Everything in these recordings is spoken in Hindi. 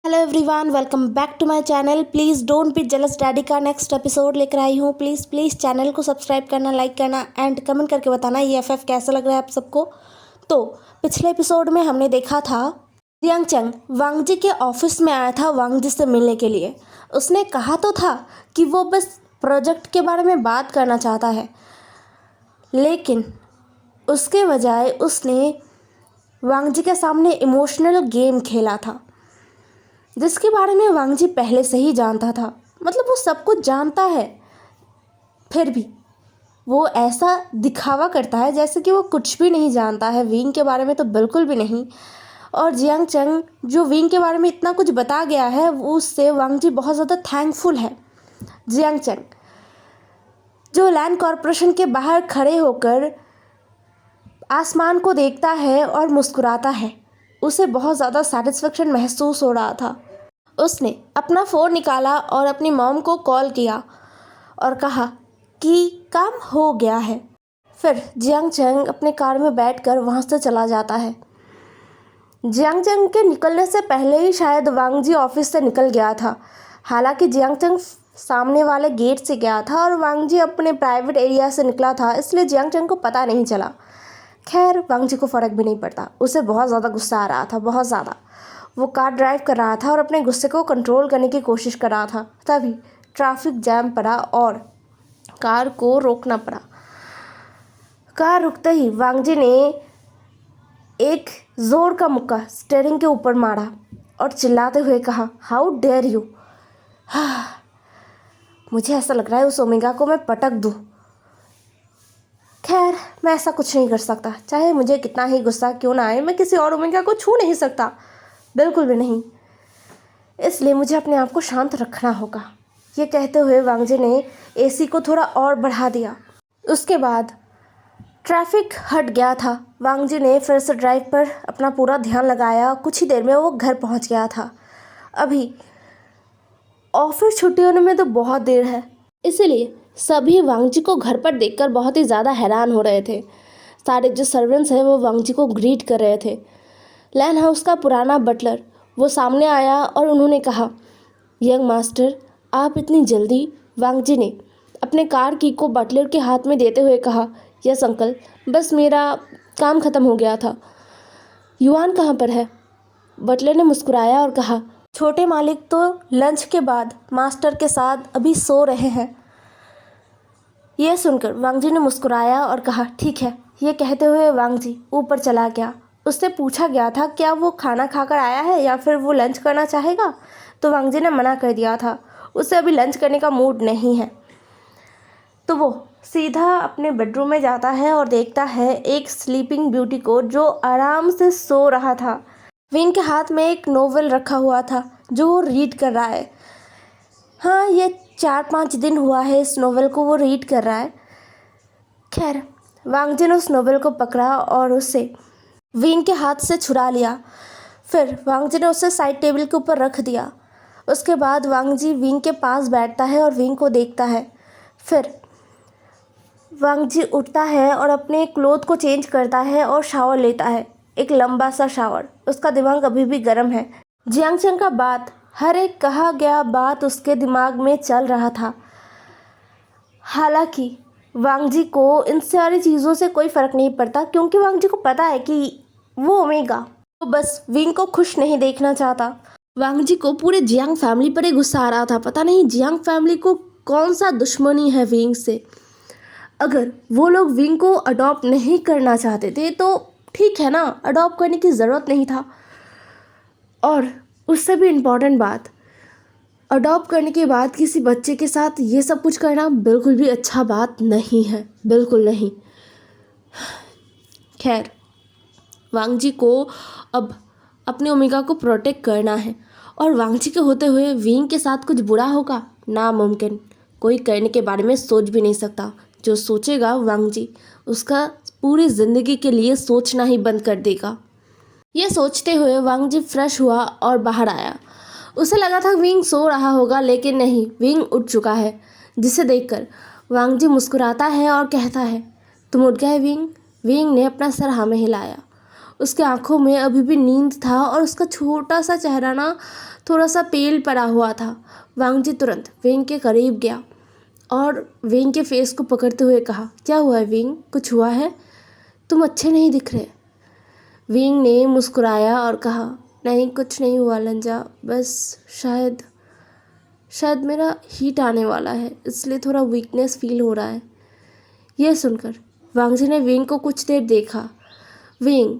Hello everyone, welcome back to my channel. Please don't be jealous, daddy का नेक्स्ट एपिसोड लेकर आई हूँ। प्लीज़ प्लीज़ चैनल को सब्सक्राइब करना, लाइक करना एंड कमेंट करके बताना ये एफएफ कैसा लग रहा है आप सबको। तो पिछले एपिसोड में हमने देखा था जियांग चंग वांगजी के ऑफिस में आया था वांगजी से मिलने के लिए। उसने कहा तो था कि वो बस प्रोजेक्ट के बारे में बात करना चाहता है, लेकिन उसके बजाय उसने वांगजी के सामने इमोशनल गेम खेला था, जिसके बारे में वांगजी पहले से ही जानता था। मतलब वो सब कुछ जानता है, फिर भी वो ऐसा दिखावा करता है जैसे कि वो कुछ भी नहीं जानता है। विंग के बारे में तो बिल्कुल भी नहीं। और जियांग चंग जो विंग के बारे में इतना कुछ बता गया है, वो उससे वांगजी बहुत ज़्यादा थैंकफुल है। जियांग चंग जो लैंड कॉरपोरेशन के बाहर खड़े होकर आसमान को देखता है और मुस्कुराता है, उसे बहुत ज़्यादा सेटिस्फेक्शन महसूस हो रहा था। उसने अपना फ़ोन निकाला और अपनी मॉम को कॉल किया और कहा कि काम हो गया है। फिर जियांग चंग अपने कार में बैठकर वहाँ से चला जाता है। जियांग चंग के निकलने से पहले ही शायद वांगजी ऑफिस से निकल गया था। हालांकि जियांग चंग सामने वाले गेट से गया था और वांगजी अपने प्राइवेट एरिया से निकला था, इसलिए जियांग चंग को पता नहीं चला। खैर, वांगजी को फ़र्क भी नहीं पड़ता। उसे बहुत ज़्यादा गुस्सा आ रहा था, बहुत ज़्यादा। वो कार ड्राइव कर रहा था और अपने गुस्से को कंट्रोल करने की कोशिश कर रहा था। तभी ट्रैफिक जैम पड़ा और कार को रोकना पड़ा। कार रुकते ही वांगजी ने एक ज़ोर का मुक्का स्टीयरिंग के ऊपर मारा और चिल्लाते हुए कहा, हाउ डेयर यू। मुझे ऐसा लग रहा है उस ओमेगा को मैं पटक दूँ। खैर, मैं ऐसा कुछ नहीं कर सकता। चाहे मुझे कितना ही गुस्सा क्यों ना आए, मैं किसी और ओमेगा को छू नहीं सकता, बिल्कुल भी नहीं। इसलिए मुझे अपने आप को शांत रखना होगा। ये कहते हुए वांगजी ने एसी को थोड़ा और बढ़ा दिया। उसके बाद ट्रैफिक हट गया था। वांगजी ने फिर से ड्राइव पर अपना पूरा ध्यान लगाया। कुछ ही देर में वो घर पहुंच गया था। अभी ऑफिस छुट्टी होने में तो बहुत देर है, इसीलिए सभी वांगजी को घर पर देखकर बहुत ही ज़्यादा हैरान हो रहे थे। सारे जो सर्वेंट्स हैं वो वांगजी को ग्रीट कर रहे थे। लैंड हाउस का पुराना बटलर वो सामने आया और उन्होंने कहा, यंग मास्टर, आप इतनी जल्दी। वांगजी ने अपने कार की को बटलर के हाथ में देते हुए कहा, यस अंकल, बस मेरा काम ख़त्म हो गया था। युआन कहाँ पर है? बटलर ने मुस्कुराया और कहा, छोटे मालिक तो लंच के बाद मास्टर के साथ अभी सो रहे हैं। यह सुनकर वांगजी ने मुस्कुराया और कहा, ठीक है। ये कहते हुए वांगजी ऊपर चला गया। उससे पूछा गया था क्या वो खाना खाकर आया है या फिर वो लंच करना चाहेगा, तो वांगजी ने मना कर दिया था। उसे अभी लंच करने का मूड नहीं है। तो वो सीधा अपने बेडरूम में जाता है और देखता है एक स्लीपिंग ब्यूटी को जो आराम से सो रहा था। विंग के हाथ में एक नोवेल रखा हुआ था जो वो रीड कर रहा है। हाँ, ये 4-5 दिन हुआ है इस नोवेल को वो रीड कर रहा है। खैर, वांगजी ने उस नोवेल को पकड़ा और उसे विंग के हाथ से छुड़ा लिया। फिर वांगजी ने उसे साइड टेबल के ऊपर रख दिया। उसके बाद वांगजी विंग के पास बैठता है और विंग को देखता है। फिर वांगजी उठता है और अपने क्लोथ को चेंज करता है और शावर लेता है, एक लंबा सा शावर। उसका दिमाग अभी भी गर्म है। जियांग चंग का बात, हर एक कहा गया बात उसके दिमाग में चल रहा था। हालांकि वांगजी को इन सारी चीज़ों से कोई फ़र्क नहीं पड़ता, क्योंकि वांगजी को पता है कि वो ओमेगा वो बस विंग को खुश नहीं देखना चाहता। वांगजी को पूरे जियांग फैमिली पर ही गुस्सा आ रहा था। पता नहीं जियांग फैमिली को कौन सा दुश्मनी है विंग से। अगर वो लोग विंग को अडॉप्ट नहीं करना चाहते थे तो ठीक है ना, अडॉप्ट करने की ज़रूरत नहीं था। और उससे भी इम्पॉर्टेंट बात, अडॉप्ट करने के बाद किसी बच्चे के साथ ये सब कुछ करना बिल्कुल भी अच्छा बात नहीं है, बिल्कुल नहीं। खैर, वांगजी को अब अपने ओमेगा को प्रोटेक्ट करना है और वांगजी के होते हुए विंग के साथ कुछ बुरा होगा, नामुमकिन। कोई करने के बारे में सोच भी नहीं सकता। जो सोचेगा वांगजी, उसका पूरी ज़िंदगी के लिए सोचना ही बंद कर देगा। ये सोचते हुए वांगजी फ्रेश हुआ और बाहर आया। उसे लगा था विंग सो रहा होगा, लेकिन नहीं, विंग उठ चुका है। जिसे देखकर वांगजी मुस्कुराता है और कहता है, तुम उठ गए विंग। विंग ने अपना सर हाँ में हिलाया। उसके आंखों में अभी भी नींद था और उसका छोटा सा चेहरा ना थोड़ा सा पेल पड़ा हुआ था। वांग जी तुरंत विंग के करीब गया और विंग के फेस को पकड़ते हुए कहा, क्या हुआ है विंग, कुछ हुआ है? तुम अच्छे नहीं दिख रहे। विंग ने मुस्कुराया और कहा, नहीं कुछ नहीं हुआ लंजा, बस शायद मेरा हीट आने वाला है, इसलिए थोड़ा वीकनेस फील हो रहा है। यह सुनकर वांग जी ने विंग को कुछ देर देखा। विंग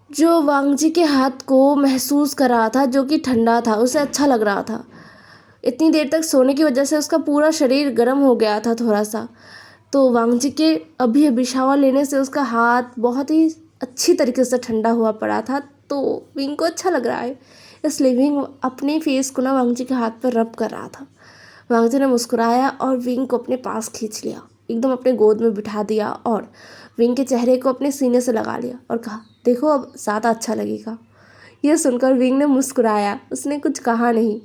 जो वांग जी के हाथ को महसूस कर रहा था, जो कि ठंडा था, उसे अच्छा लग रहा था। इतनी देर तक सोने की वजह से उसका पूरा शरीर गर्म हो गया था थोड़ा सा। तो वांग जी के अभी शावर लेने से उसका हाथ बहुत ही अच्छी तरीके से ठंडा हुआ पड़ा था। तो विंग को अच्छा लग रहा है, इसलिए विंग अपने फेस को ना वांग जी के हाथ पर रब कर रहा था। वांग जी ने मुस्कुराया और विंग को अपने पास खींच लिया, एकदम अपने गोद में बिठा दिया और विंग के चेहरे को अपने सीने से लगा लिया और कहा, देखो अब ज़्यादा अच्छा लगेगा। यह सुनकर विंग ने मुस्कुराया, उसने कुछ कहा नहीं।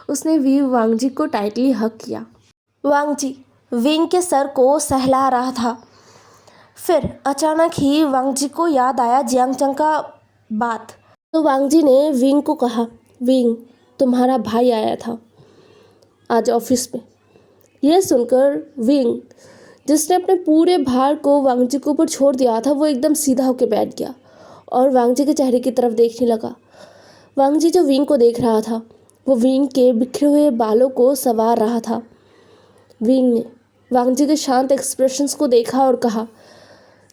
उसने वांग जी को टाइटली हग किया। वांग जी विंग के सर को सहला रहा था। फिर अचानक ही वांग जी को याद आया जियांग चंग का बात। तो वांग जी ने विंग को कहा, विंग तुम्हारा भाई आया था आज ऑफिस में। यह सुनकर विंग, जिसने अपने पूरे भार को वांग जी के ऊपर छोड़ दिया था, वो एकदम सीधा होकर बैठ गया और वांग जी के चेहरे की तरफ देखने लगा। वांग जी जो विंग को देख रहा था, वो विंग के बिखरे हुए बालों को संवार रहा था। विंग ने वांग जी के शांत एक्सप्रेशंस को देखा और कहा,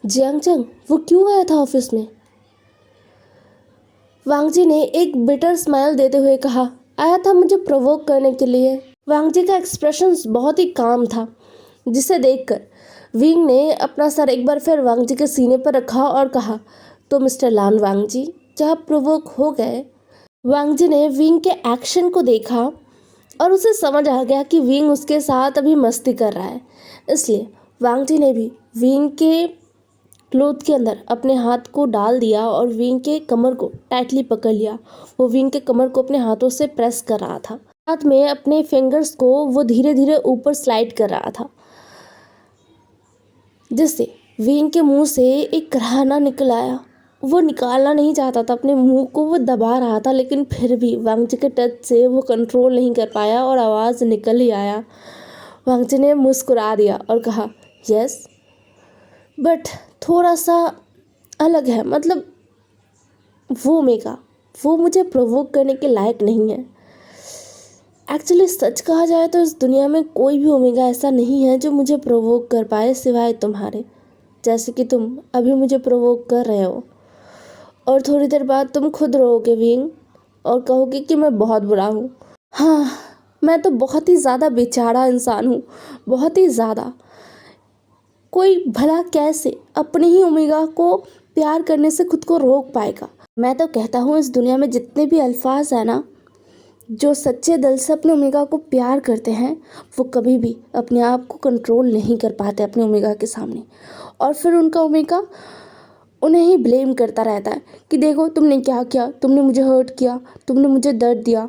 जियांग चंग वो क्यों आया था ऑफिस में? वांग जी ने एक बिटर स्माइल देते हुए कहा, आया था मुझे प्रोवोक करने के लिए। वांग जी का एक्सप्रेशंस बहुत ही काम था, जिसे देखकर विंग ने अपना सर एक बार फिर वांग जी के सीने पर रखा और कहा, तो मिस्टर लान वांग जी, क्या आप प्रोवोक हो गए? वांग जी ने विंग के एक्शन को देखा और उसे समझ आ गया कि विंग उसके साथ अभी मस्ती कर रहा है, इसलिए वांग जी ने भी विंग के क्लोथ के अंदर अपने हाथ को डाल दिया और विंग के कमर को टाइटली पकड़ लिया। वो विंग के कमर को अपने हाथों से प्रेस कर रहा था, साथ में अपने फिंगर्स को वो धीरे धीरे ऊपर स्लाइड कर रहा था, जिससे विंग के मुंह से एक कराहना निकल आया। वो निकालना नहीं चाहता था, अपने मुंह को वो दबा रहा था, लेकिन फिर भी वांग जी के टच से वो कंट्रोल नहीं कर पाया और आवाज़ निकल ही आया। वांग जी ने मुस्कुरा दिया और कहा, यस बट थोड़ा सा अलग है, मतलब वो मुझे प्रोवोक करने के लायक नहीं है। एक्चुअली सच कहा जाए तो इस दुनिया में कोई भी ओमेगा ऐसा नहीं है जो मुझे प्रोवोक कर पाए सिवाय तुम्हारे, जैसे कि तुम अभी मुझे प्रोवोक कर रहे हो। और थोड़ी देर बाद तुम खुद रोओगे विंग और कहोगे कि मैं बहुत बुरा हूँ। हाँ, मैं तो बहुत ही ज़्यादा बेचारा इंसान हूँ, बहुत ही ज़्यादा। कोई भला कैसे अपने ही ओमेगा को प्यार करने से खुद को रोक पाएगा? मैं तो कहता हूँ इस दुनिया में जितने भी अल्फाज हैं ना, जो सच्चे दिल से अपने ओमेगा को प्यार करते हैं, वो कभी भी अपने आप को कंट्रोल नहीं कर पाते अपने ओमेगा के सामने, और फिर उनका ओमेगा उन्हें ही ब्लेम करता रहता है कि देखो तुमने क्या किया, तुमने मुझे हर्ट किया, तुमने मुझे दर्द दिया।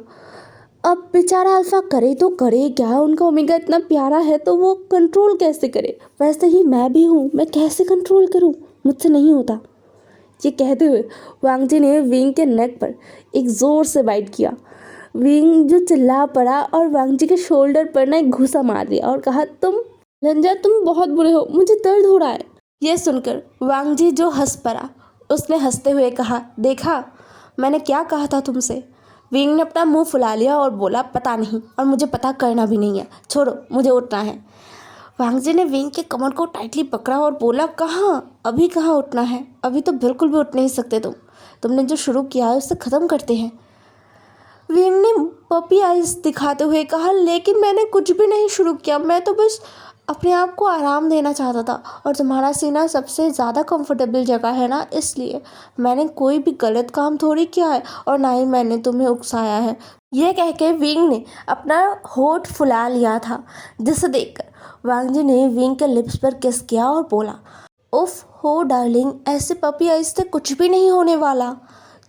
अब बेचारा अल्फा करे तो करे क्या, उनका ओमेगा इतना प्यारा है तो वो कंट्रोल कैसे करे? वैसे ही मैं भी हूँ, मैं कैसे कंट्रोल करूँ, मुझसे नहीं होता। ये कहते हुए वांग जी ने विंग के नेक पर एक ज़ोर से बाइट किया। विंग जो चिल्ला पड़ा और वांग जी के शोल्डर पर ना एक घूसा मार दिया और कहा, तुम रंजा तुम बहुत बुरे हो, मुझे दर्द हो रहा है। यह सुनकर वांग जी जो हंस पड़ा, उसने हंसते हुए कहा, देखा मैंने क्या कहा था तुमसे। विंग ने अपना मुंह फुला लिया और बोला, पता नहीं और मुझे पता करना भी नहीं है, छोड़ो मुझे उठना है। वांग जी ने विंग के कमर को टाइटली पकड़ा और बोला, कहाँ अभी कहाँ उठना है, अभी तो बिल्कुल भी उठ नहीं सकते तुमने जो शुरू किया है उसे ख़त्म करते हैं। विंग ने पपी आइज दिखाते हुए कहा, लेकिन मैंने कुछ भी नहीं शुरू किया, मैं तो बस अपने आप को आराम देना चाहता था और तुम्हारा सीना सबसे ज़्यादा कंफर्टेबल जगह है ना, इसलिए मैंने कोई भी गलत काम थोड़ी किया है और ना ही मैंने तुम्हें उकसाया है। यह कह के विंग ने अपना होठ फुला लिया था, जिसे देखकर वांग जी ने विंग के लिप्स पर किस किया और बोला, उफ हो डार्लिंग, ऐसे पपी आइज से कुछ भी नहीं होने वाला,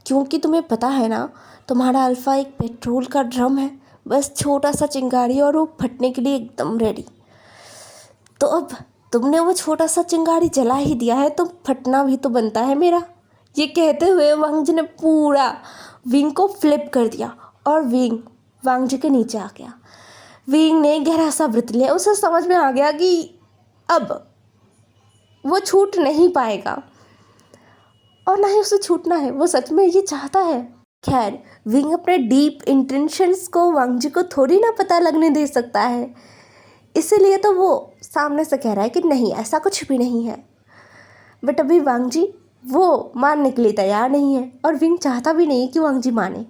क्योंकि तुम्हें पता है ना तुम्हारा अल्फ़ा एक पेट्रोल का ड्रम है, बस छोटा सा चिंगारी और वो फटने के लिए एकदम रेडी। तो अब तुमने वो छोटा सा चिंगारी जला ही दिया है तो फटना भी तो बनता है मेरा, ये कहते हुए वांग जी ने पूरा विंग को फ्लिप कर दिया और विंग वांग जी के नीचे आ गया। विंग ने गहरा सा व्रत लिया। उसे समझ में आ गया कि अब वो छूट नहीं पाएगा और ना ही उसे छूटना है, वो सच में ये चाहता है। खैर, विंग अपने डीप इंटेंशंस को वांग जी को थोड़ी ना पता लगने दे सकता है, इसीलिए तो वो सामने से कह रहा है कि नहीं, ऐसा कुछ भी नहीं है। बट अभी वांग जी वो मानने के लिए तैयार नहीं है और विंग चाहता भी नहीं कि वांग जी माने।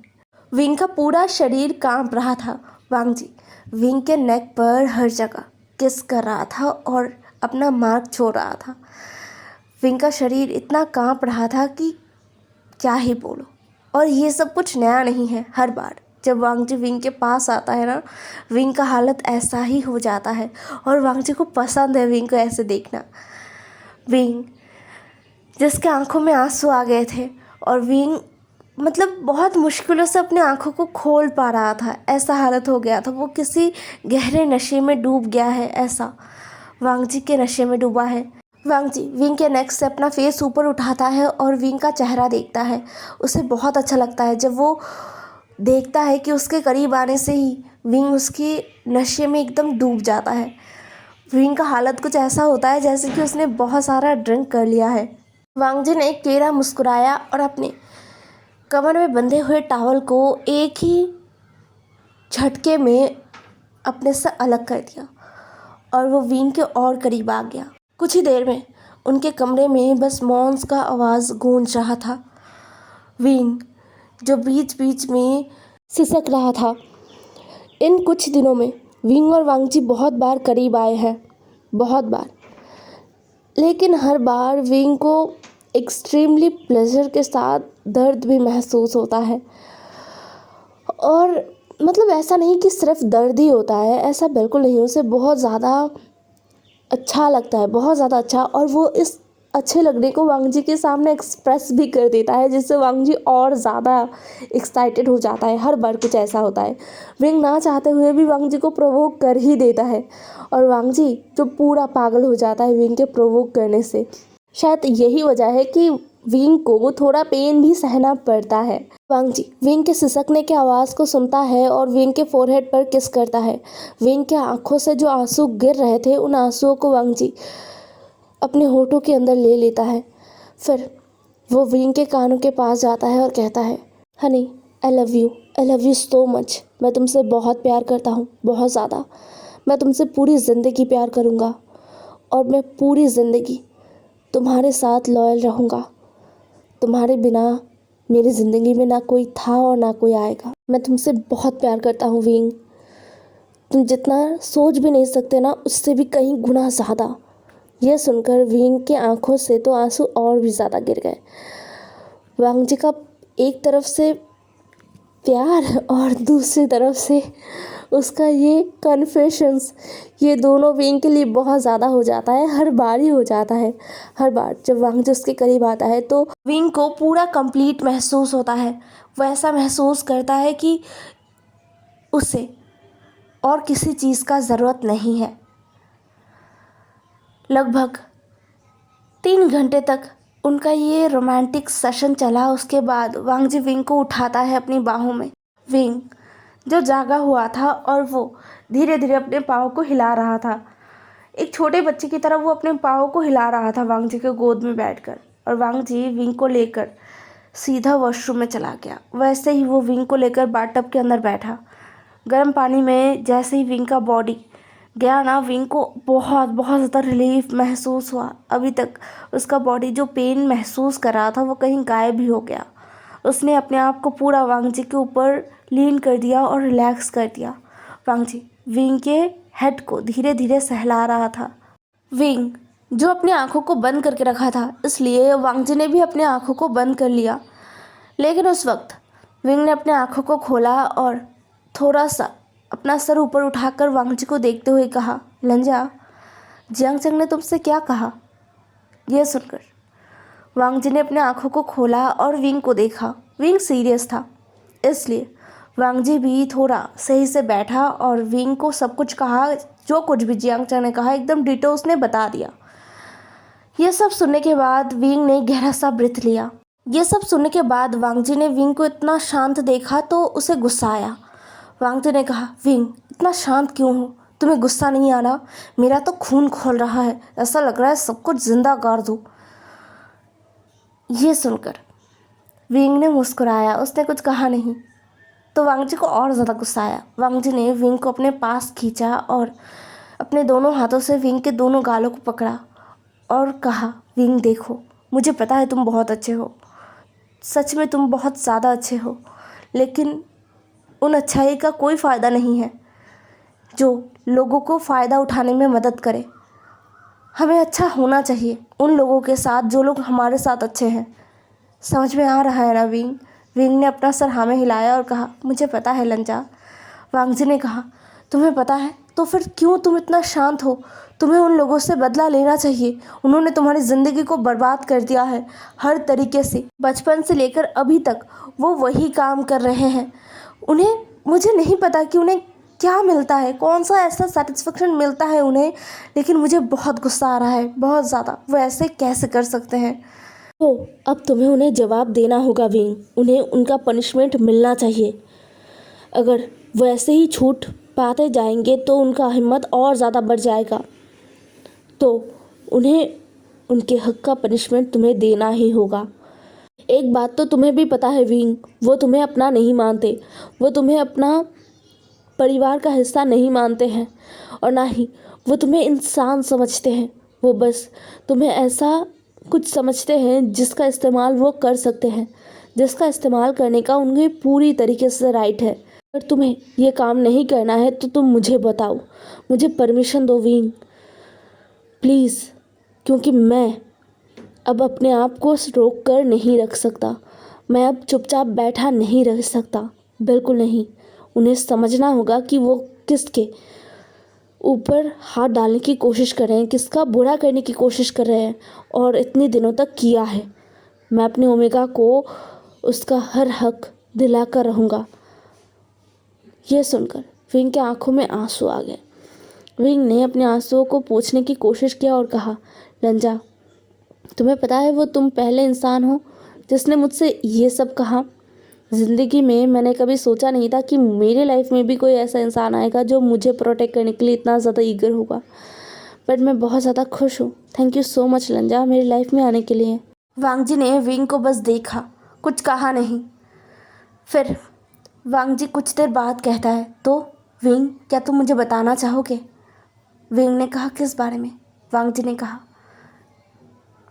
विंग का पूरा शरीर कांप रहा था। वांग जी विंग के नेक पर हर जगह किस कर रहा था और अपना मार्क छोड़ रहा था। विंग का शरीर इतना कांप रहा था कि क्या ही बोलो। और ये सब कुछ नया नहीं है। हर बार जब वांग जी विंग के पास आता है ना, विंग का हालत ऐसा ही हो जाता है और वांग जी को पसंद है विंग को ऐसे देखना। विंग जिसके आंखों में आंसू आ गए थे और विंग मतलब बहुत मुश्किलों से अपने आंखों को खोल पा रहा था, ऐसा हालत हो गया था। वो किसी गहरे नशे में डूब गया है, ऐसा वांग जी के नशे में डूबा है। वांग जी विंग के नेक से अपना फेस ऊपर उठाता है और विंग का चेहरा देखता है। उसे बहुत अच्छा लगता है जब वो देखता है कि उसके करीब आने से ही विंग उसके नशे में एकदम डूब जाता है। विंग का हालत कुछ ऐसा होता है जैसे कि उसने बहुत सारा ड्रिंक कर लिया है। वांग जी ने एक टेढ़ा मुस्कुराया और अपने कमर में बंधे हुए टॉवल को एक ही झटके में अपने से अलग कर दिया और वो विंग के और करीब आ गया। कुछ ही देर में उनके कमरे में बस मॉन्स का आवाज़ गूंज रहा था। विंग जो बीच बीच में सिसक रहा था। इन कुछ दिनों में विंग और वांग जी बहुत बार करीब आए हैं, बहुत बार, लेकिन हर बार विंग को एक्सट्रीमली प्लेजर के साथ दर्द भी महसूस होता है। और मतलब ऐसा नहीं कि सिर्फ दर्द ही होता है, ऐसा बिल्कुल नहीं। उसे बहुत ज़्यादा अच्छा लगता है, बहुत ज़्यादा अच्छा। और वो इस अच्छे लगने को वांग जी के सामने एक्सप्रेस भी कर देता है, जिससे वांग जी और ज़्यादा एक्साइटेड हो जाता है। हर बार कुछ ऐसा होता है, विंग ना चाहते हुए भी वांग जी को प्रोवोक कर ही देता है और वांग जी जो पूरा पागल हो जाता है विंग के प्रोवोक करने से। शायद यही वजह है कि विंग को थोड़ा पेन भी सहना पड़ता है। वांग जी विंग के सिसकने की आवाज़ को सुनता है और विंग के फोरहेड पर किस करता है। विंग के आंखों से जो आंसू गिर रहे थे, उन आंसुओं को वांग जी अपने होठों के अंदर ले लेता है। फिर वो विंग के कानों के पास जाता है और कहता है, Honey I love you so much. मैं तुमसे बहुत प्यार करता हूँ, बहुत ज़्यादा। मैं तुमसे पूरी ज़िंदगी प्यार करूँगा और मैं पूरी ज़िंदगी तुम्हारे साथ लॉयल रहूँगा। तुम्हारे बिना मेरी ज़िंदगी में ना कोई था और ना कोई आएगा। मैं तुमसे बहुत प्यार करता हूँ विंग। तुम जितना सोच भी नहीं सकते ना, उससे भी कहीं गुना ज़्यादा। यह सुनकर विंग के आंखों से तो आंसू और भी ज़्यादा गिर गए। वांग जी का एक तरफ से प्यार और दूसरी तरफ से उसका ये कन्फेशंस, ये दोनों विंग के लिए बहुत ज़्यादा हो जाता है। हर बार ही हो जाता है। हर बार जब वांग जी उसके करीब आता है तो विंग को पूरा कंप्लीट महसूस होता है। वो ऐसा महसूस करता है कि उसे और किसी चीज़ का ज़रूरत नहीं है। लगभग 3 घंटे तक उनका ये रोमांटिक सेशन चला। उसके बाद वांग जी विंग को उठाता है अपनी बाहों में। विंग जो जागा हुआ था और वो धीरे धीरे अपने पाँव को हिला रहा था। एक छोटे बच्चे की तरह वो अपने पाँव को हिला रहा था वांग जी के गोद में बैठकर। और वांग जी विंग को लेकर सीधा वॉशरूम में चला गया। वैसे ही वो विंग को लेकर बाथटब के अंदर बैठा। गर्म पानी में जैसे ही विंग का बॉडी गया ना, विंग को बहुत बहुत ज़्यादा रिलीफ महसूस हुआ। अभी तक उसका बॉडी जो पेन महसूस कर रहा था वो कहीं गायब ही हो गया। उसने अपने आप को पूरा वांग जी के ऊपर लीन कर दिया और रिलैक्स कर दिया। वांग जी विंग के हेड को धीरे धीरे सहला रहा था। विंग जो अपनी आंखों को बंद करके रखा था, इसलिए वांग जी ने भी अपनी आंखों को बंद कर लिया। लेकिन उस वक्त विंग ने अपने आंखों को खोला और थोड़ा सा अपना सर ऊपर उठाकर वांग जी को देखते हुए कहा, लंजा, जियांग चंग ने तुमसे क्या कहा? यह सुनकर वांग जी ने अपने आंखों को खोला और विंग को देखा। विंग सीरियस था, इसलिए वांग जी भी थोड़ा सही से बैठा और विंग को सब कुछ कहा। जो कुछ भी जियांग चंग ने कहा एकदम डिटो उसने बता दिया। यह सब सुनने के बाद विंग ने गहरा सा ब्रीथ लिया ये सब सुनने के बाद वांग जी ने विंग को इतना शांत देखा तो उसे गुस्सा आया। वांग जी ने कहा, विंग इतना शांत क्यों हो? तुम्हें गुस्सा नहीं आ रहा? मेरा तो खून खोल रहा है, ऐसा लग रहा है सब कुछ जिंदा गाड़ दूँ। ये सुनकर विंग ने मुस्कुराया, उसने कुछ कहा नहीं। तो वांग जी को और ज़्यादा गुस्सा आया। वांग जी ने विंग को अपने पास खींचा और अपने दोनों हाथों से विंग के दोनों गालों को पकड़ा और कहा, विंग देखो, मुझे पता है तुम बहुत अच्छे हो, सच में तुम बहुत ज़्यादा अच्छे हो, लेकिन उन अच्छाई का कोई फ़ायदा नहीं है जो लोगों को फ़ायदा उठाने में मदद करे। हमें अच्छा होना चाहिए उन लोगों के साथ जो लोग हमारे साथ अच्छे हैं। समझ में आ रहा है ना विंग? विंग ने अपना सर हाँ में हिलाया और कहा, मुझे पता है लंजा। वांग जी ने कहा, तुम्हें पता है तो फिर क्यों तुम इतना शांत हो? तुम्हें उन लोगों से बदला लेना चाहिए। उन्होंने तुम्हारी ज़िंदगी को बर्बाद कर दिया है हर तरीके से। बचपन से लेकर अभी तक वो वही काम कर रहे हैं। उन्हें, मुझे नहीं पता कि उन्हें क्या मिलता है, कौन सा ऐसा सेटिस्फेक्शन मिलता है उन्हें, लेकिन मुझे बहुत गुस्सा आ रहा है, बहुत ज़्यादा। वो ऐसे कैसे कर सकते हैं? तो अब तुम्हें उन्हें जवाब देना होगा विंग। उन्हें उनका पनिशमेंट मिलना चाहिए। अगर वो ऐसे ही छूट पाते जाएंगे तो उनका हिम्मत और ज़्यादा बढ़ जाएगा। तो उन्हें उनके हक का पनिशमेंट तुम्हें देना ही होगा। एक बात तो तुम्हें भी पता है विंग, वो तुम्हें अपना नहीं मानते, वो तुम्हें अपना परिवार का हिस्सा नहीं मानते हैं और ना ही वो तुम्हें इंसान समझते हैं। वो बस तुम्हें ऐसा कुछ समझते हैं जिसका इस्तेमाल वो कर सकते हैं, जिसका इस्तेमाल करने का उन्हें पूरी तरीके से राइट है। अगर तुम्हें ये काम नहीं करना है तो तुम मुझे बताओ, मुझे परमिशन दो विंग, प्लीज़, क्योंकि मैं अब अपने आप को रोक कर नहीं रख सकता। मैं अब चुपचाप बैठा नहीं रह सकता, बिल्कुल नहीं। उन्हें समझना होगा कि वो किसके ऊपर हाथ डालने की कोशिश कर रहे हैं, किसका बुरा करने की कोशिश कर रहे हैं और इतने दिनों तक किया है। मैं अपने ओमेगा को उसका हर हक दिला कर रहूँगा। यह सुनकर विंग के आंखों में आंसू आ गए। विंग ने अपने आंसुओं को पोंछने की कोशिश किया और कहा, रंजा, तुम्हें पता है वो तुम पहले इंसान हो जिसने मुझसे ये सब कहा। ज़िंदगी में मैंने कभी सोचा नहीं था कि मेरे लाइफ में भी कोई ऐसा इंसान आएगा जो मुझे प्रोटेक्ट करने के लिए इतना ज़्यादा ईगर होगा। बट मैं बहुत ज़्यादा खुश हूँ। थैंक यू सो मच लंजा, मेरी लाइफ में आने के लिए। वांग जी ने विंग को बस देखा, कुछ कहा नहीं। फिर वांग जी कुछ देर बाद कहता है, तो विंग, क्या तुम मुझे बताना चाहोगे? विंग ने कहा, किस बारे में? वांग जी ने कहा,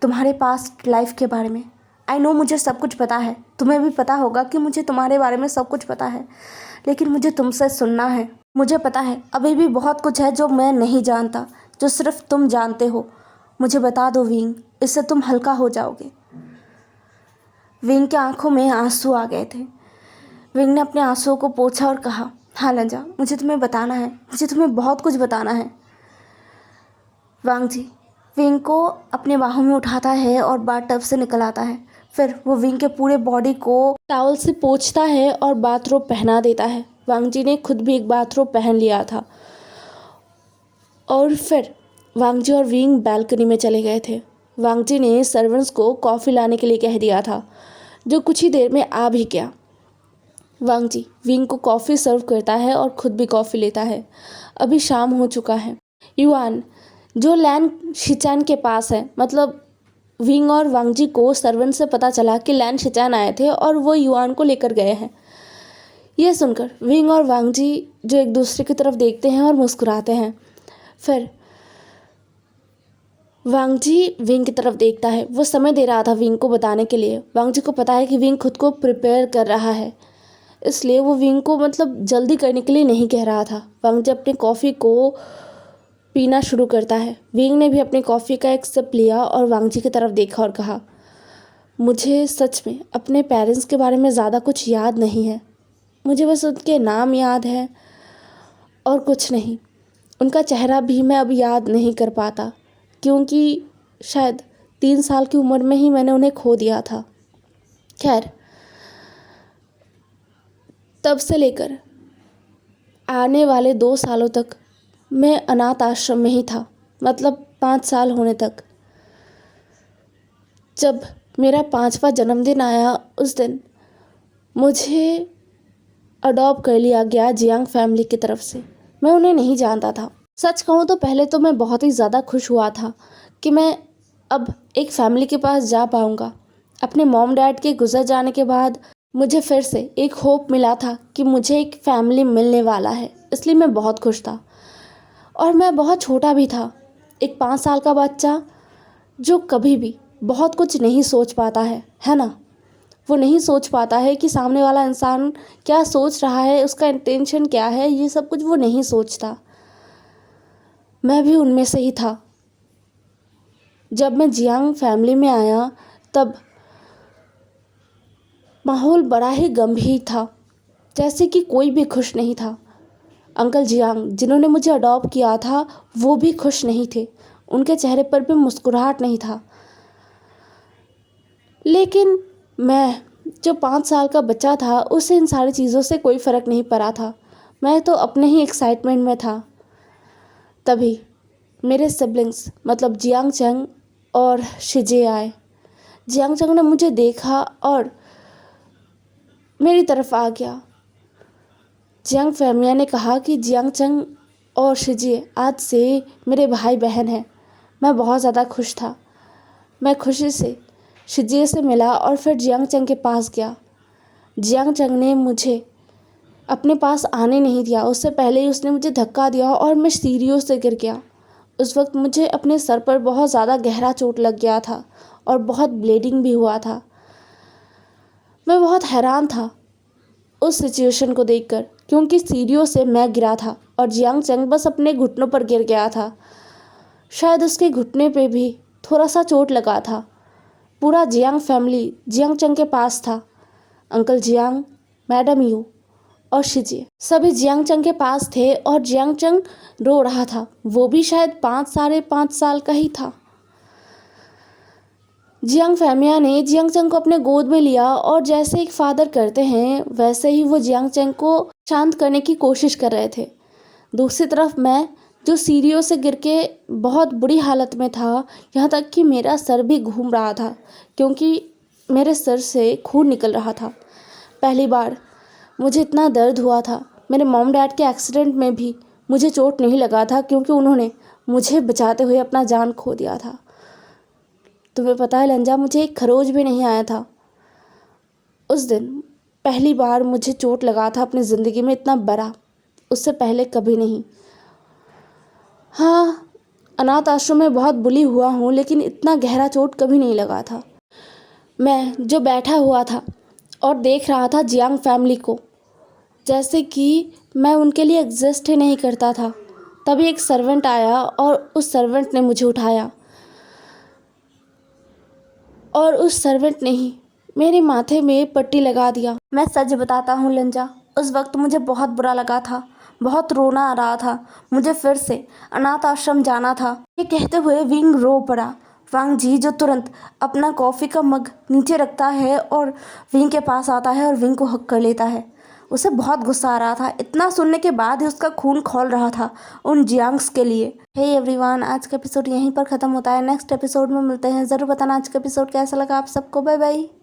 तुम्हारे पास्ट लाइफ के बारे में। आई नो मुझे सब कुछ पता है, तुम्हें भी पता होगा कि मुझे तुम्हारे बारे में सब कुछ पता है, लेकिन मुझे तुमसे सुनना है। मुझे पता है अभी भी बहुत कुछ है जो मैं नहीं जानता, जो सिर्फ तुम जानते हो। मुझे बता दो विंग, इससे तुम हल्का हो जाओगे। विंग के आंखों में आंसू आ गए थे। विंग ने अपने आंसुओं को पोंछा और कहा, हाँ लंजा, मुझे तुम्हें बताना है, मुझे तुम्हें बहुत कुछ बताना है। वांग जी विंग को अपने बाहों में उठाता है और बाथ टब से निकल आता है। फिर वो विंग के पूरे बॉडी को टॉवल से पोंछता है और बाथरोब पहना देता है। वांग जी ने खुद भी एक बाथरोब पहन लिया था और फिर वांग जी और विंग बैल्कनी में चले गए थे। वांग जी ने सर्वेंट्स को कॉफ़ी लाने के लिए कह दिया था, जो कुछ ही देर में आ भी गया। वांग जी विंग को कॉफ़ी सर्व करता है और खुद भी कॉफ़ी लेता है। अभी शाम हो चुका है। युआन, जो लैन शिचान के पास है, मतलब विंग और वांग जी को सर्वेंट से पता चला कि लैन शिचान आए थे और वो युआन को लेकर गए हैं। यह सुनकर विंग और वांग जी जो एक दूसरे की तरफ देखते हैं और मुस्कुराते हैं। फिर वांग जी विंग की तरफ देखता है। वो समय दे रहा था विंग को बताने के लिए। वांग जी को पता है कि विंग खुद को प्रिपेयर कर रहा है, इसलिए वो विंग को जल्दी करने के लिए नहीं कह रहा था। वांग जी अपनी कॉफ़ी को पीना शुरू करता है। विंग ने भी अपनी कॉफ़ी का एक सिप लिया और वांग जी की तरफ देखा और कहा, मुझे सच में अपने पेरेंट्स के बारे में ज़्यादा कुछ याद नहीं है। मुझे बस उनके नाम याद है और कुछ नहीं। उनका चेहरा भी मैं अब याद नहीं कर पाता, क्योंकि शायद 3 साल की उम्र में ही मैंने उन्हें खो दिया था। खैर, तब से लेकर आने वाले 2 सालों तक मैं अनाथ आश्रम में ही था, 5 साल होने तक। जब मेरा 5वां जन्मदिन आया उस दिन मुझे अडॉप्ट कर लिया गया जियांग फैमिली की तरफ से। मैं उन्हें नहीं जानता था। सच कहूँ तो पहले तो मैं बहुत ही ज़्यादा खुश हुआ था कि मैं अब एक फैमिली के पास जा पाऊँगा। अपने मॉम डैड के गुजर जाने के बाद मुझे फिर से एक होप मिला था कि मुझे एक फैमिली मिलने वाला है, इसलिए मैं बहुत खुश था। और मैं बहुत छोटा भी था, एक 5 साल का बच्चा जो कभी भी बहुत कुछ नहीं सोच पाता है ना। वो नहीं सोच पाता है कि सामने वाला इंसान क्या सोच रहा है, उसका इंटेंशन क्या है, ये सब कुछ वो नहीं सोचता। मैं भी उनमें से ही था। जब मैं जियांग फैमिली में आया तब माहौल बड़ा ही गंभीर था, जैसे कि कोई भी खुश नहीं था। अंकल जियांग जिन्होंने मुझे अडॉप्ट किया था वो भी खुश नहीं थे, उनके चेहरे पर भी मुस्कुराहट नहीं था। लेकिन मैं जो 5 साल का बच्चा था उसे इन सारी चीज़ों से कोई फ़र्क नहीं पड़ा था। मैं तो अपने ही एक्साइटमेंट में था। तभी मेरे सिबलिंग्स मतलब जियांग चंग और शिजे आए। जियांग चंग ने मुझे देखा और मेरी तरफ आ गया। जियांग फैमिया ने कहा कि जियांग चंग और शिजे आज से मेरे भाई बहन हैं। मैं बहुत ज़्यादा खुश था। मैं खुशी से शिजे से मिला और फिर जियांग चंग के पास गया। जियांग चंग ने मुझे अपने पास आने नहीं दिया, उससे पहले ही उसने मुझे धक्का दिया और मैं सीढ़ियों से गिर गया। उस वक्त मुझे अपने सर पर बहुत ज़्यादा गहरा चोट लग गया था और बहुत ब्लीडिंग भी हुआ था। मैं बहुत हैरान था उस सिचुएशन को देखकर, क्योंकि सीढ़ियों से मैं गिरा था और जियांग चंग बस अपने घुटनों पर गिर गया था। शायद उसके घुटने पे भी थोड़ा सा चोट लगा था। पूरा जियांग फैमिली जियांग चंग के पास था। अंकल जियांग, मैडम यू और शिजे सभी जियांग चंग के पास थे और जियांग चंग रो रहा था। वो भी शायद 5 साढ़े 5 साल का ही था। जियांग फैमिया ने जियांग चंग को अपने गोद में लिया और जैसे एक फादर करते हैं वैसे ही वो जियांग चंग को शांत करने की कोशिश कर रहे थे। दूसरी तरफ मैं जो सीढ़ियों से गिर के बहुत बुरी हालत में था, यहाँ तक कि मेरा सर भी घूम रहा था क्योंकि मेरे सर से खून निकल रहा था। पहली बार मुझे इतना दर्द हुआ था। मेरे मॉम डैड के एक्सीडेंट में भी मुझे चोट नहीं लगा था क्योंकि उन्होंने मुझे बचाते हुए अपना जान खो दिया था। तुम्हें पता है लंजा, मुझे एक खरोच भी नहीं आया था उस दिन। पहली बार मुझे चोट लगा था अपनी ज़िंदगी में इतना बड़ा, उससे पहले कभी नहीं। हाँ, अनाथ आश्रम में बहुत बुली हुआ हूँ लेकिन इतना गहरा चोट कभी नहीं लगा था। मैं जो बैठा हुआ था और देख रहा था जियांग फैमिली को, जैसे कि मैं उनके लिए एग्जिस्ट ही नहीं करता था। तभी एक सर्वेंट आया और उस सर्वेंट ने मुझे उठाया और उस सर्वेंट ने ही मेरे माथे में पट्टी लगा दिया। मैं सच बताता हूँ लंजा, उस वक्त मुझे बहुत बुरा लगा था, बहुत रोना आ रहा था। मुझे फिर से अनाथ आश्रम जाना था। ये कहते हुए विंग रो पड़ा। वांग जी जो तुरंत अपना कॉफ़ी का मग नीचे रखता है और विंग के पास आता है और विंग को हक कर लेता है। उसे बहुत गुस्सा आ रहा था। इतना सुनने के बाद ही उसका खून खौल रहा था उन जियांग्स के लिए। हे एवरीवन, आज का एपिसोड यहीं पर ख़त्म होता है। नेक्स्ट एपिसोड में मिलते हैं। ज़रूर बताना आज का एपिसोड कैसा लगा आप सबको। Bye bye.